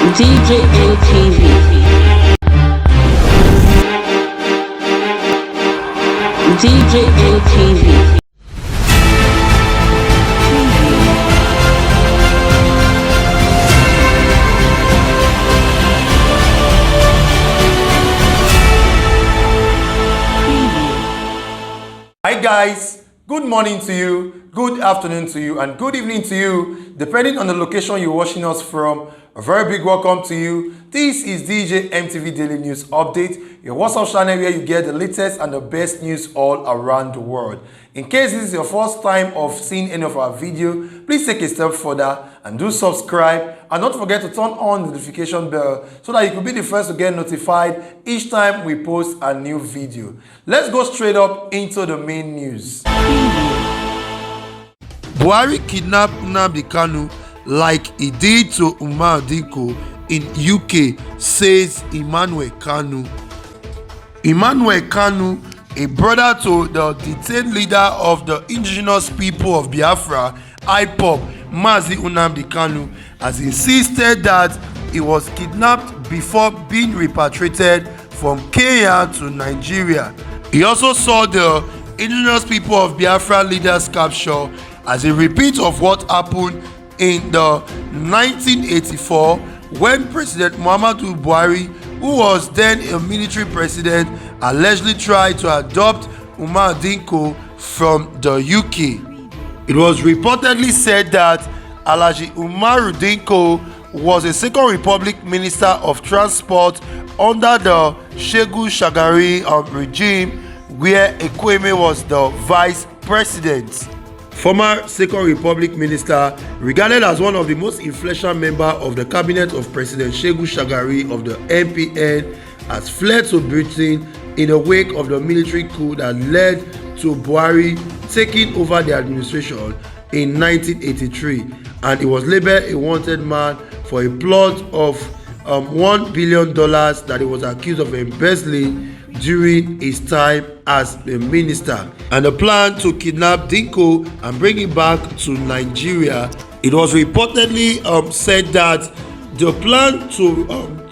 DJ NTV. DJ NTV. Hi guys, good morning to you, good afternoon to you, and good evening to you, depending on the location you're watching us from. A very big welcome to you. This is DJ MTV Daily News Update, your WhatsApp channel where you get the latest and the best news all around the world. In case this is your first time of seeing any of our video, please take a step further and do subscribe, and don't forget to turn on the notification bell so that you can be the first to get notified each time we post a new video. Let's go straight up into the main news. Buhari kidnapped Nnamdi Kanu like he did to Umar Dinko in UK, says Emmanuel Kanu. Emmanuel Kanu, a brother to the detained leader of the indigenous people of Biafra, IPOB, Mazi Nnamdi Kanu, has insisted that he was kidnapped before being repatriated from Kenya to Nigeria. He also saw the indigenous people of Biafra leaders capture as a repeat of what happened in the 1984 when President Muhammadu Buhari, who was then a military president, allegedly tried to adopt Umar Dinko from the UK. It was reportedly said that Alhaji Umaru Dinko was a Second Republic Minister of Transport under the Shehu Shagari regime, where Ekweme was the vice president. Former Second Republic Minister, regarded as one of the most influential members of the cabinet of President Shehu Shagari of the MPN, has fled to Britain in the wake of the military coup that led to Buhari taking over the administration in 1983, and he was labelled a wanted man for a plot of $1 billion that he was accused of embezzling during his time as a minister, and the plan to kidnap Dinko and bring him back to Nigeria. It was reportedly said that the plan to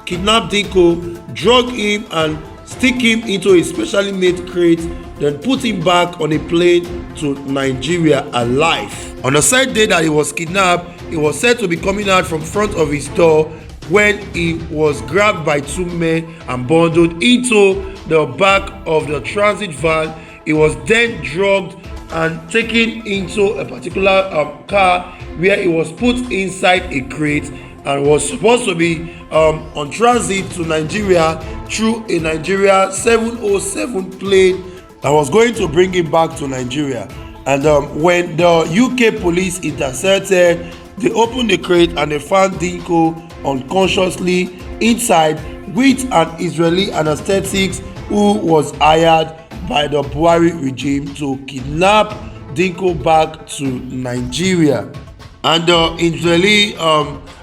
kidnap Dinko, drug him and stick him into a specially made crate, then put him back on a plane to Nigeria alive. On the said day that he was kidnapped, he was said to be coming out from front of his door when he was grabbed by two men and bundled into the back of the transit van. He was then drugged and taken into a particular car where he was put inside a crate and was supposed to be on transit to Nigeria through a Nigeria 707 plane that was going to bring him back to Nigeria. And when the UK police intercepted, they opened the crate and they found Dinko unconsciously inside with an Israeli anesthetic who was hired by the Buhari regime to kidnap Dinko back to Nigeria. And the Israeli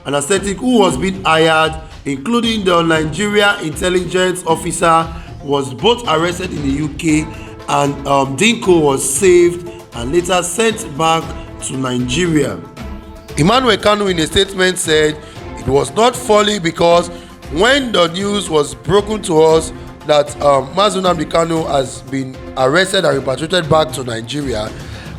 anesthetic who was being hired, including the Nigeria intelligence officer, was both arrested in the UK, and Dinko was saved and later sent back to Nigeria. Emmanuel Kanu in a statement said it was not folly because when the news was broken to us that Mazi Nnamdi Kanu has been arrested and repatriated back to Nigeria,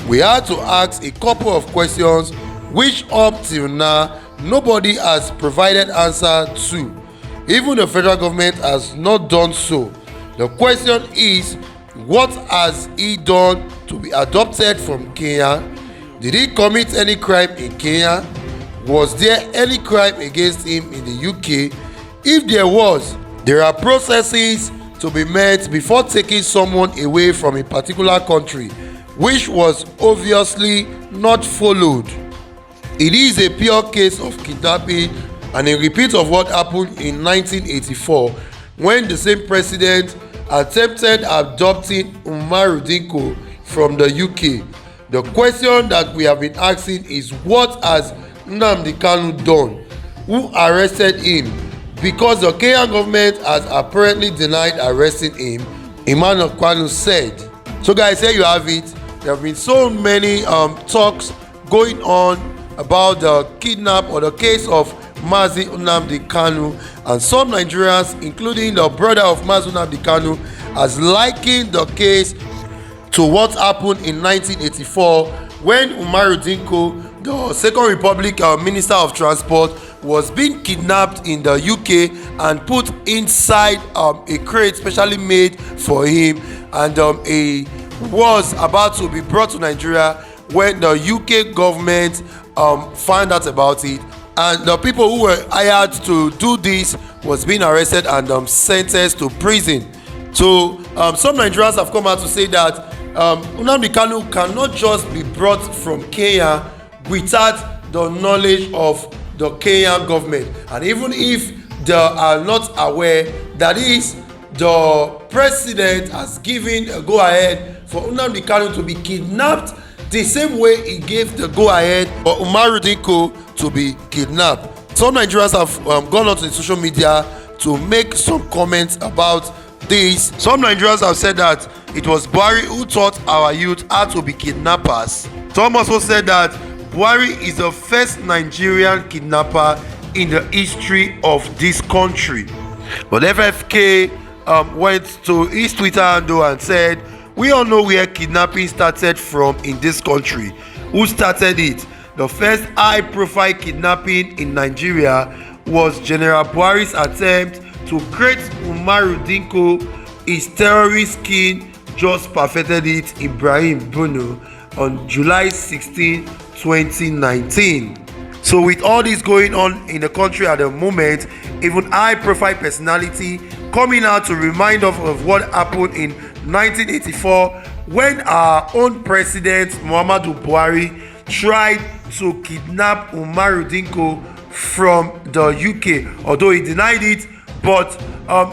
we had to ask a couple of questions which up till now nobody has provided answer to. Even the federal government has not done so. The question is, what has he done to be adopted from Kenya? Did he commit any crime in Kenya? Was there any crime against him in the UK? If there was, there are processes to be met before taking someone away from a particular country, which was obviously not followed. It is a pure case of kidnapping and a repeat of what happened in 1984 when the same president attempted adopting Umaru Dinko from the UK. The question that we have been asking is, what has Nnamdi Kanu done? Who arrested him? Because the Kenyan government has apparently denied arresting him, Emmanuel Kanu said. So guys, here you have it. There have been so many talks going on about the kidnap or the case of Mazi Nnamdi Kanu, and some Nigerians, including the brother of Mazi Nnamdi Kanu, has likened the case to what happened in 1984 when Umaru Dinko, the Second Republic Minister of Transport, was being kidnapped in the UK and put inside a crate specially made for him, and he was about to be brought to Nigeria when the UK government found out about it, and the people who were hired to do this was being arrested and sentenced to prison. So some Nigerians have come out to say that Nnamdi Kanu cannot just be brought from Kenya without the knowledge of the Kenyan government, and even if they are not aware, that is, the president has given a go-ahead for Nnamdi Kanu to be kidnapped the same way he gave the go-ahead for Umaru Dinko to be kidnapped. Some Nigerians have gone onto the social media to make some comments about this. Some Nigerians have said that it was Buhari who taught our youth how to be kidnappers. Some also said that Buhari is the first Nigerian kidnapper in the history of this country. But FFK went to his Twitter handle and said, "We all know where kidnapping started from in this country. Who started it? The first high-profile kidnapping in Nigeria was General Buhari's attempt to create Umaru Dinko. His terrorist king just perfected it, Ibrahim Bono, on July 16, 2019. So with all this going on in the country at the moment, even high-profile personality coming out to remind us of what happened in 1984 when our own president Muhammadu Buhari tried to kidnap Umaru Dinko from the UK. Although he denied it, but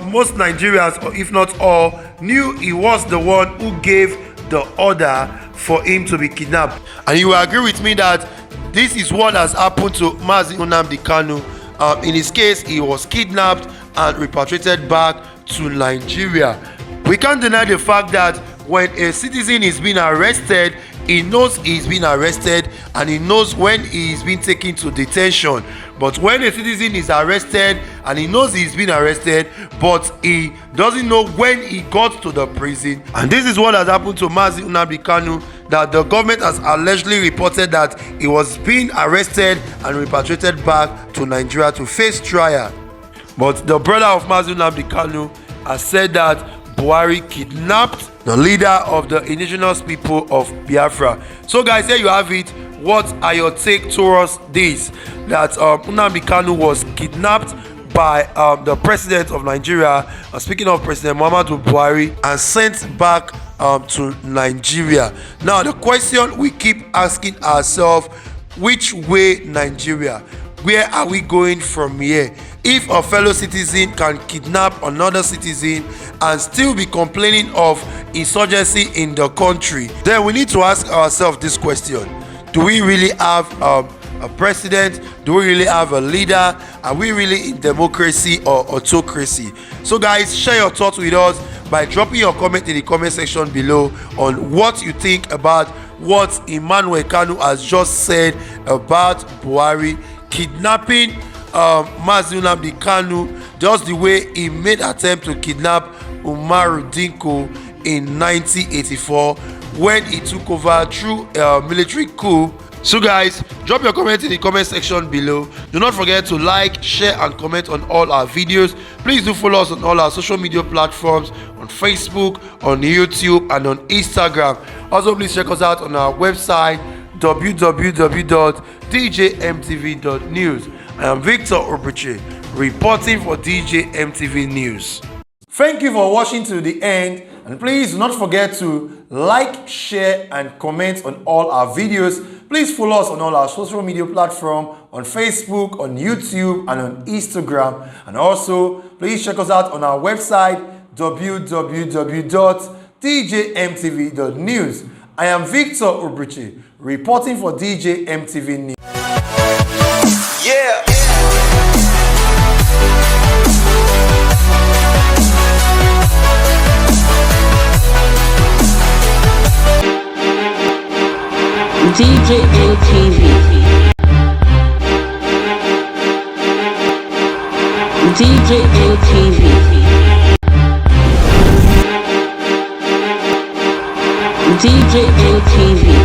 most Nigerians, or if not all, knew he was the one who gave the order for him to be kidnapped. And you will agree with me that this is what has happened to Mazi Nnamdi Kanu. In his case, he was kidnapped and repatriated back to Nigeria. We can't deny the fact that when a citizen is being arrested, he knows he's been arrested and he knows when he is being taken to detention. But when a citizen is arrested and he knows he's been arrested, but he doesn't know when he got to the prison, and this is what has happened to Mazi Nnamdi Kanu, that the government has allegedly reported that he was being arrested and repatriated back to Nigeria to face trial. But the brother of Mazi Nnamdi Kanu has said that Buhari kidnapped the leader of the indigenous people of Biafra. So guys, here you have it. What are your take towards this? That Nnamdi Kanu was kidnapped by the president of Nigeria, speaking of President Muhammadu Buhari, and sent back to Nigeria. Now the question we keep asking ourselves, which way Nigeria? Where are we going from here? If a fellow citizen can kidnap another citizen and still be complaining of insurgency in the country, then we need to ask ourselves this question: do we really have a president? Do we really have a leader? Are we really in democracy or autocracy? So guys, share your thoughts with us by dropping your comment in the comment section below on what you think about what Emmanuel Kanu has just said about Buhari kidnapping Mazi Nnamdi Kanu, just the way he made attempt to kidnap Umaru Dinko in 1984 when he took over through a military coup. So guys, drop your comment in the comment section below. Do not forget to like, share and comment on all our videos. Please do follow us on all our social media platforms, on Facebook, on YouTube and on Instagram. Also, please check us out on our website www.djmtv.news. I am Victor Obriche, reporting for DJ MTV News. Thank you for watching to the end, and please do not forget to like, share and comment on all our videos. Please follow us on all our social media platforms, on Facebook, on YouTube and on Instagram. And also, please check us out on our website www.djmtv.news. I am Victor Obriche, reporting for DJ MTV News. Yeah. DJ LTV. DJ ATV. DJ ATV.